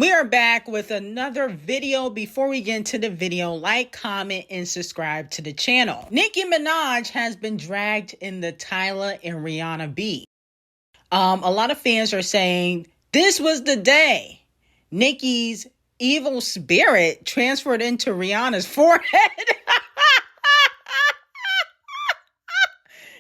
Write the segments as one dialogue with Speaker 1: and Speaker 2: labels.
Speaker 1: We are back with another video. Before we get into the video, like, comment, and subscribe to the channel. Nicki Minaj has been dragged in the Tyla and Rihanna beef. A lot of fans are saying this was the day Nicki's evil spirit transferred into Rihanna's forehead.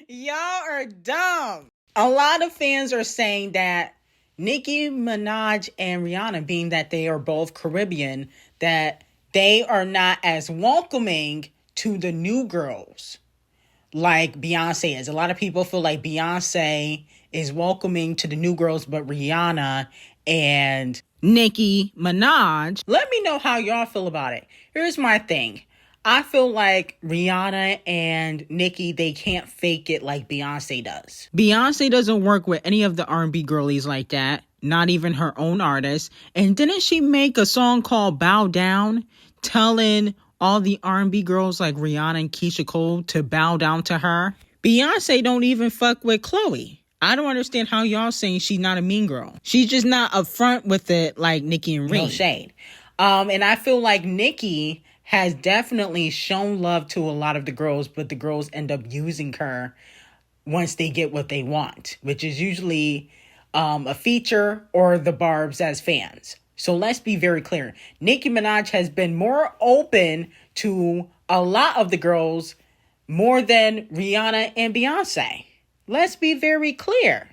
Speaker 1: Y'all are dumb. A lot of fans are saying that Nicki Minaj and Rihanna, being that they are both Caribbean, that they are not as welcoming to the new girls like Beyonce is. A lot of people feel like Beyonce is welcoming to the new girls, but Rihanna and Nicki Minaj. Let me know how y'all feel about it. Here's my thing. I feel like Rihanna and Nicki, they can't fake it like Beyonce does. Beyonce doesn't work with any of the R&B girlies like that, not even her own artists. And didn't she make a song called Bow Down, telling all the R&B girls like Rihanna and Keyshia Cole to bow down to her? Beyonce don't even fuck with Chloe. I don't understand how y'all saying she's not a mean girl. She's just not upfront with it like Nicki and Rihanna. No shade. And I feel like Nicki has definitely shown love to a lot of the girls, but the girls end up using her once they get what they want, which is usually a feature or the Barbs as fans. So let's be very clear. Nicki Minaj has been more open to a lot of the girls more than Rihanna and Beyonce. Let's be very clear.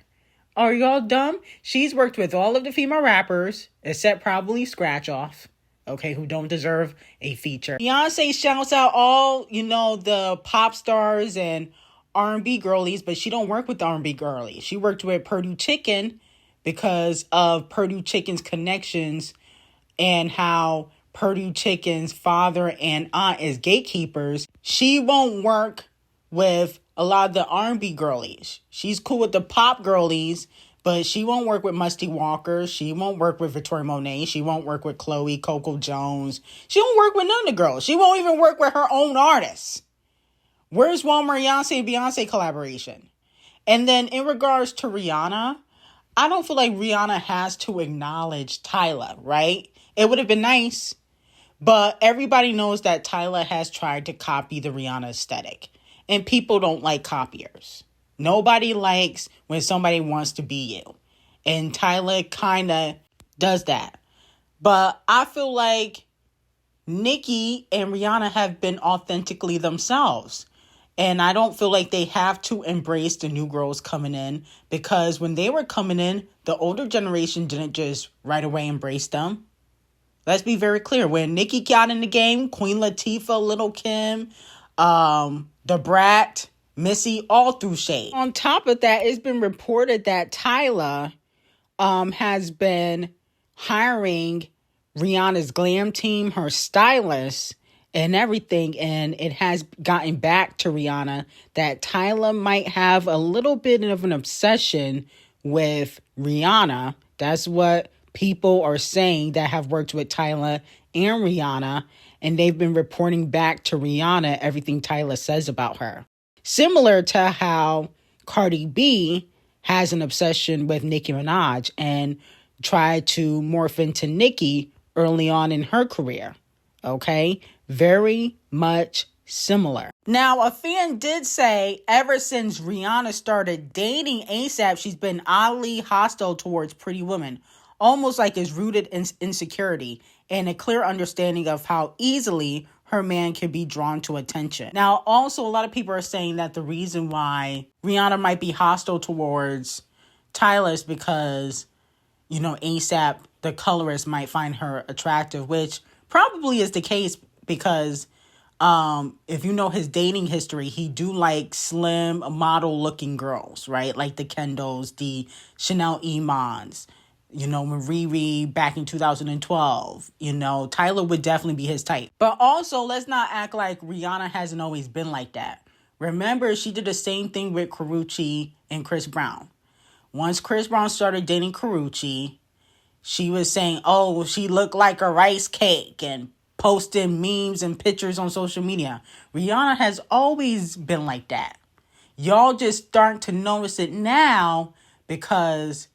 Speaker 1: Are y'all dumb? She's worked with all of the female rappers, except probably Scratch Off. Okay, who don't deserve a feature. Beyonce shouts out all, the pop stars and R&B girlies, but she don't work with the R&B girlies. She worked with Purdue Chicken because of Purdue Chicken's connections and how Purdue Chicken's father and aunt is gatekeepers. She won't work with a lot of the R&B girlies. She's cool with the pop girlies, but she won't work with Musty Walker. She won't work with Victoria Monet. She won't work with Chloe, Coco Jones. She won't work with none of the girls. She won't even work with her own artists. Where's Walmart and Beyonce collaboration? And then in regards to Rihanna, I don't feel like Rihanna has to acknowledge Tyla, right? It would have been nice, but everybody knows that Tyla has tried to copy the Rihanna aesthetic, and people don't like copiers. Nobody likes when somebody wants to be you. And Tyla kind of does that. But I feel like Nicki and Rihanna have been authentically themselves. And I don't feel like they have to embrace the new girls coming in, because when they were coming in, the older generation didn't just right away embrace them. Let's be very clear. When Nicki got in the game, Queen Latifah, Lil' Kim, Da Brat, Missy, all threw shade. On top of that, it's been reported that Tyla has been hiring Rihanna's glam team, her stylist, and everything. And it has gotten back to Rihanna that Tyla might have a little bit of an obsession with Rihanna. That's what people are saying that have worked with Tyla and Rihanna. And they've been reporting back to Rihanna everything Tyla says about her. Similar to how Cardi B has an obsession with Nicki Minaj and tried to morph into Nicki early on in her career. Okay? Very much similar. Now, a fan did say ever since Rihanna started dating ASAP, she's been oddly hostile towards Pretty Woman. Almost like it's rooted in insecurity and a clear understanding of how easily her man can be drawn to attention. Now, also, a lot of people are saying that the reason why Rihanna might be hostile towards Tyla is because, ASAP, the colorist, might find her attractive, which probably is the case because if you know his dating history, he do like slim model-looking girls, right? Like the Kendalls, the Chanel Imans, Riri back in 2012, Tyla would definitely be his type. But also, let's not act like Rihanna hasn't always been like that. Remember, she did the same thing with Karrueche and Chris Brown. Once Chris Brown started dating Karrueche, she was saying, oh, she looked like a rice cake and posting memes and pictures on social media. Rihanna has always been like that. Y'all just starting to notice it now because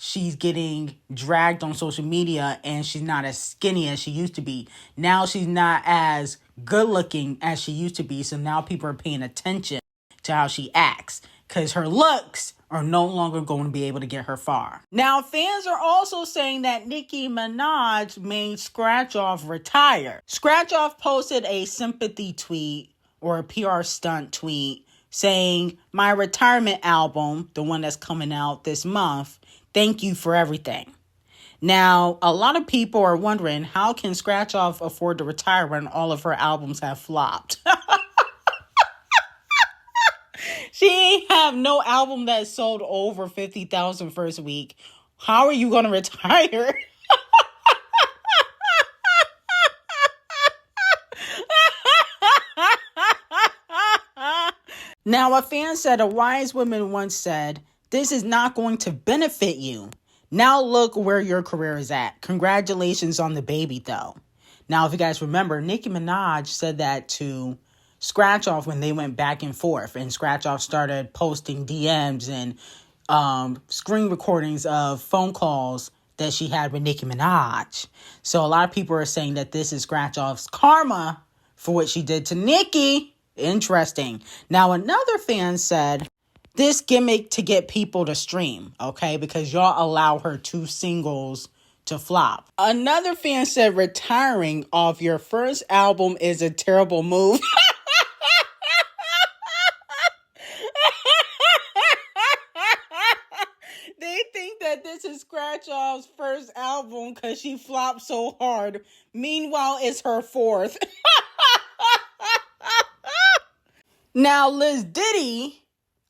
Speaker 1: she's getting dragged on social media and she's not as skinny as she used to be. Now she's not as good looking as she used to be. So now people are paying attention to how she acts because her looks are no longer going to be able to get her far. Now, fans are also saying that Nicki Minaj made Scratch Off retire. Scratch Off posted a sympathy tweet or a PR stunt tweet saying, "My retirement album, the one that's coming out this month, thank you for everything." Now, a lot of people are wondering, how can Scratch Off afford to retire when all of her albums have flopped? She ain't have no album that sold over 50,000 first week. How are you going to retire? Now, a fan said, a wise woman once said, "This is not going to benefit you. Now look where your career is at. Congratulations on the baby, though." Now, if you guys remember, Nicki Minaj said that to Scratch Off when they went back and forth, and Scratch Off started posting DMs and screen recordings of phone calls that she had with Nicki Minaj. So a lot of people are saying that this is Scratch Off's karma for what she did to Nicki. Interesting. Now, another fan said, "This gimmick to get people to stream, okay? Because y'all allow her 2 singles to flop." Another fan said, "Retiring off your first album is a terrible move." They think that this is Scratch Off's first album because she flopped so hard. Meanwhile, it's her 4th. Now, Liz Diddy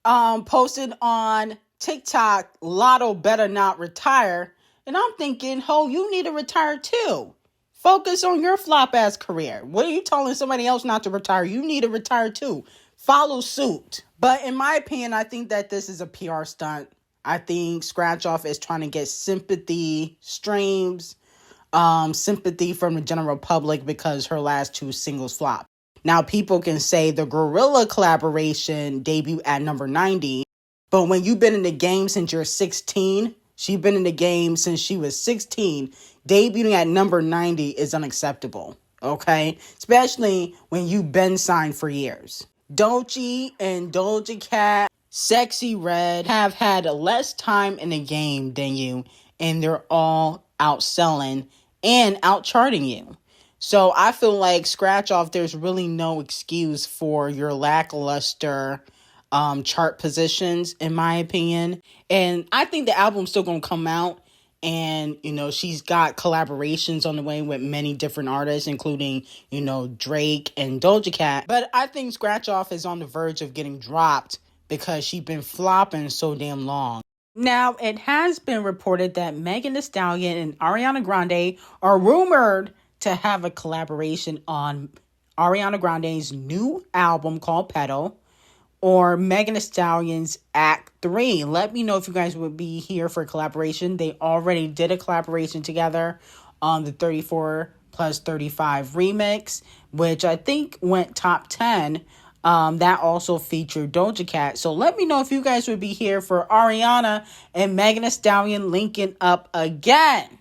Speaker 1: posted on TikTok, "Latto better not retire." And I'm thinking, ho, you need to retire too. Focus on your flop ass career. What are you telling somebody else not to retire? You need to retire too. Follow suit. But in my opinion, I think that this is a PR stunt. I think Scratch Off is trying to get sympathy, streams, sympathy from the general public because her last 2 singles flopped. Now, people can say the Gorilla collaboration debuted at number 90, but when you've been in the game since you're 16, she's been in the game since she was 16, debuting at number 90 is unacceptable, okay? Especially when you've been signed for years. Doechii and Doja Cat, Sexy Red have had less time in the game than you, and they're all outselling and outcharting you. So I feel like Scratch Off, there's really no excuse for your lackluster chart positions, in my opinion. And I think the album's still going to come out. And, you know, she's got collaborations on the way with many different artists, including, you know, Drake and Doja Cat. But I think Scratch Off is on the verge of getting dropped because she's been flopping so damn long. Now, it has been reported that Megan Thee Stallion and Ariana Grande are rumored to have a collaboration on Ariana Grande's new album called Petal or Megan Thee Stallion's Act 3. Let me know if you guys would be here for a collaboration. They already did a collaboration together on the 34 plus 35 remix, which I think went top 10. That also featured Doja Cat. So let me know if you guys would be here for Ariana and Megan Thee Stallion linking up again.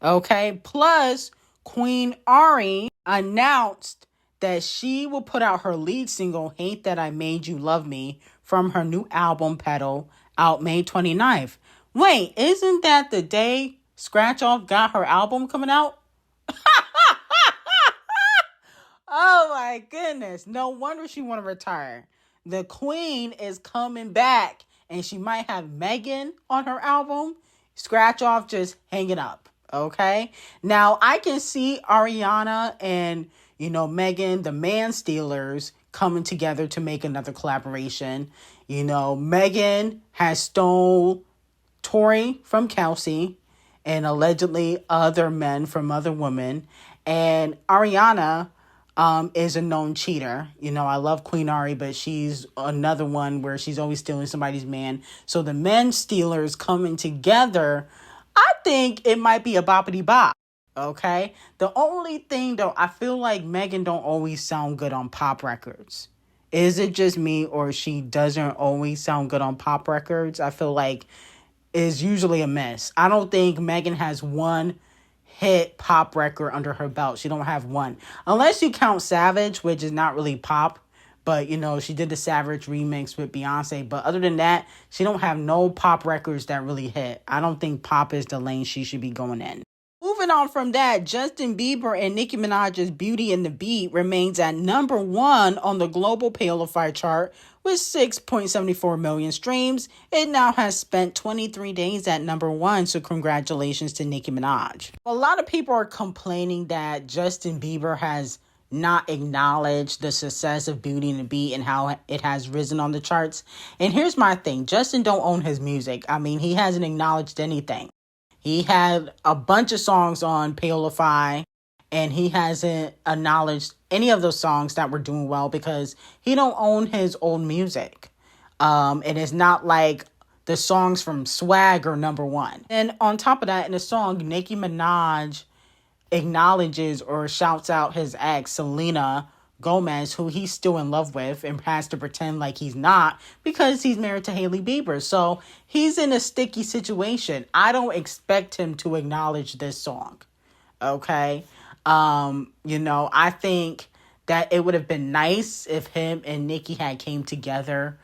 Speaker 1: Okay, plus Queen Ari announced that she will put out her lead single, Hate That I Made You Love Me, from her new album, Petal, out May 29th. Wait, isn't that the day Scratch Off got her album coming out? Oh my goodness. No wonder she want to retire. The queen is coming back, and she might have Megan on her album. Scratch Off just hanging up. Okay. Now I can see Ariana and, you know, Megan, the Man Stealers, coming together to make another collaboration. You know, Megan has stole Tori from Kelsey and allegedly other men from other women. And Ariana is a known cheater. You know, I love Queen Ari, but she's another one where she's always stealing somebody's man. So the Men Stealers coming together, I think it might be a boppity bop. Okay? The only thing, though, I feel like Megan don't always sound good on pop records. Is it just me, or she doesn't always sound good on pop records? I feel like is usually a miss. I don't think Megan has one hit pop record under her belt. She don't have one. Unless you count Savage, which is not really pop. But, you know, she did the Savage remix with Beyonce. But other than that, she don't have no pop records that really hit. I don't think pop is the lane she should be going in. Moving on from that, Justin Bieber and Nicki Minaj's Beauty and the Beat remains at number 1 on the global Palify chart with 6.74 million streams. It now has spent 23 days at number 1, so congratulations to Nicki Minaj. A lot of people are complaining that Justin Bieber has not acknowledged the success of Beauty and the Beat and how it has risen on the charts. And here's my thing. Justin don't own his music. I mean, he hasn't acknowledged anything. He had a bunch of songs on Palify, and he hasn't acknowledged any of those songs that were doing well because he don't own his own music. And it's not like the songs from Swag are number 1. And on top of that, in the song, Nicki Minaj acknowledges or shouts out his ex, Selena Gomez, who he's still in love with and has to pretend like he's not because he's married to Hailey Bieber. So he's in a sticky situation. I don't expect him to acknowledge this song. Okay? You know, I think that it would have been nice if him and Nicki had came together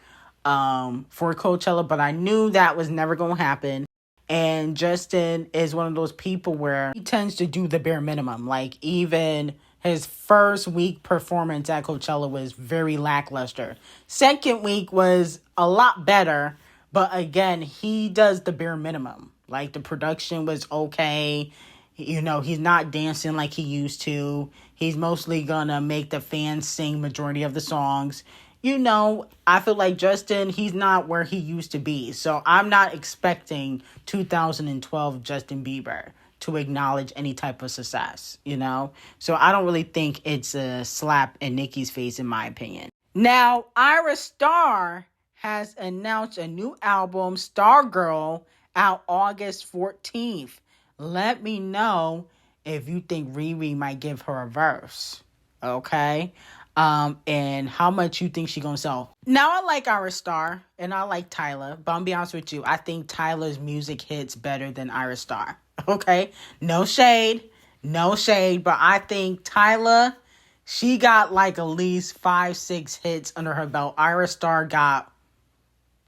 Speaker 1: for Coachella, but I knew that was never going to happen. And Justin is one of those people where he tends to do the bare minimum. Like, even his first week performance at Coachella was very lackluster. Second week was a lot better, but again, he does the bare minimum. Like, the production was okay. You know, he's not dancing like he used to. He's mostly gonna make the fans sing majority of the songs. You know, I feel like Justin, he's not where he used to be. So I'm not expecting 2012 Justin Bieber to acknowledge any type of success, you know? So I don't really think it's a slap in Nicki's face, in my opinion. Now, Ayra Starr has announced a new album, Stargirl, out August 14th. Let me know if you think Riri might give her a verse, okay? And how much you think she gonna sell. Now, I like Ayra Starr and I like Tyla, but I'm be honest with you, I think Tyla's music hits better than Ayra Starr. Okay? No shade, but I think Tyla, she got like at least 5-6 hits under her belt. Ayra Starr got,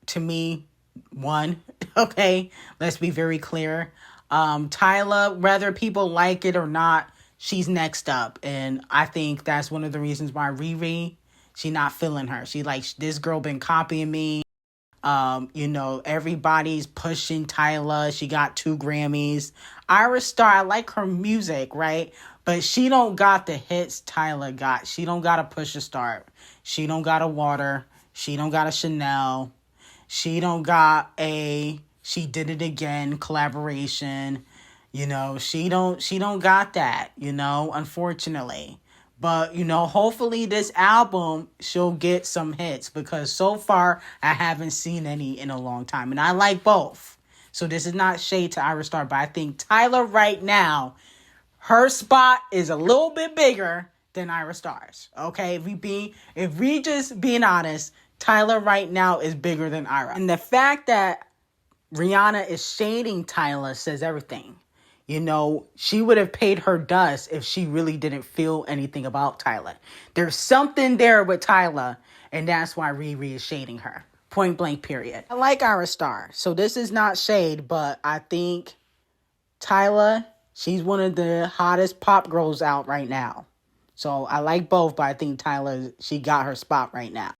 Speaker 1: to me, 1. Okay? Let's be very clear. Tyla, whether people like it or not, she's next up. And I think that's one of the reasons why Riri, she not feeling her. She like, this girl been copying me. You know, everybody's pushing Tyla. She got 2 Grammys. Ayra Starr, I like her music, right? But she don't got the hits Tyla got. She don't got a Push a Start. She don't got a Water. She don't got a Chanel. She don't got a She Did It Again collaboration. You know, she don't got that, you know, unfortunately. But, you know, hopefully this album, she'll get some hits because so far I haven't seen any in a long time. And I like both. So this is not shade to Ayra Starr, but I think Tyla right now, her spot is a little bit bigger than Ayra Starr's. Okay, if we just being honest, Tyla right now is bigger than Ayra. And the fact that Rihanna is shading Tyla says everything. You know, she would have paid her dust if she really didn't feel anything about Tyla. There's something there with Tyla, and that's why Riri is shading her. Point blank, period. I like Ayra Starr, so this is not shade, but I think Tyla, she's one of the hottest pop girls out right now. So I like both, but I think Tyla, she got her spot right now.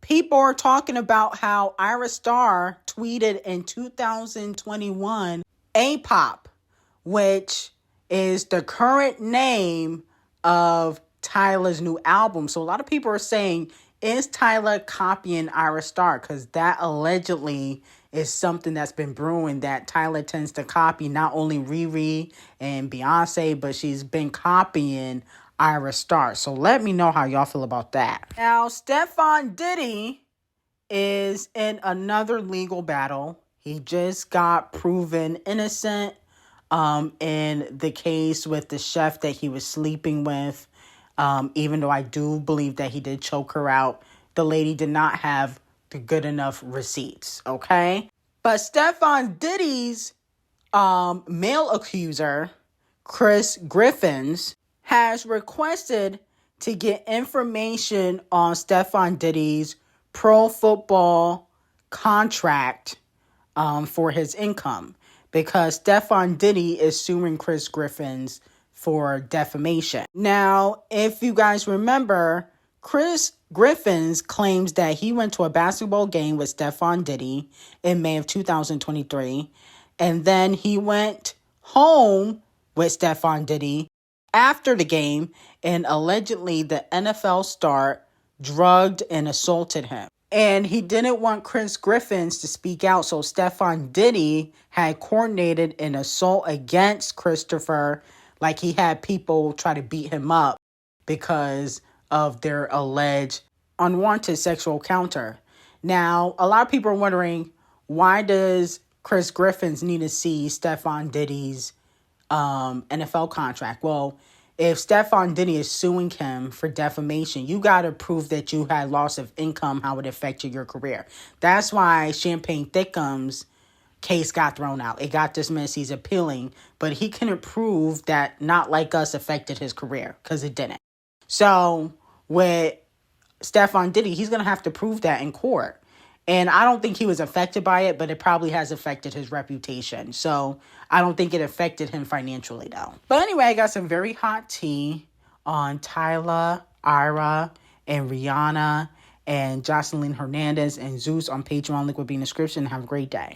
Speaker 1: People are talking about how Ayra Starr tweeted in 2021 A-pop, which is the current name of Tyla's new album. So a lot of people are saying, is Tyla copying Ayra Starr? Because that allegedly is something that's been brewing, that Tyla tends to copy not only Riri and Beyonce, but she's been copying Ayra Starr. So let me know how y'all feel about that. Now, Stefon Diggs is in another legal battle. He just got proven innocent in the case with the chef that he was sleeping with. Even though I do believe that he did choke her out, the lady did not have the good enough receipts, okay? But Stefon Diddy's male accuser, Chris Griffins, has requested to get information on Stefon Diddy's pro football contract for his income, because Stefon Diddy is suing Chris Griffins for defamation. Now, if you guys remember, Chris Griffins claims that he went to a basketball game with Stefon Diddy in May of 2023, and then he went home with Stefon Diddy after the game, and allegedly the NFL star drugged and assaulted him. And he didn't want Chris Griffins to speak out, so Stefon Diddy had coordinated an assault against Christopher, like he had people try to beat him up because of their alleged unwanted sexual encounter. Now, a lot of people are wondering, why does Chris Griffins need to see Stefon Diddy's NFL contract? Well, if Stefon Diddy is suing him for defamation, you got to prove that you had loss of income, how it affected your career. That's why Champagne Thickums case got thrown out. It got dismissed. He's appealing, but he couldn't prove that Not Like Us affected his career, because it didn't. So with Stefon Diddy, he's going to have to prove that in court. And I don't think he was affected by it, but it probably has affected his reputation. So I don't think it affected him financially, though. But anyway, I got some very hot tea on Tyla, Ayra, and Rihanna, and Jocelyn Hernandez and Zeus on Patreon. Link will be in the description. Have a great day.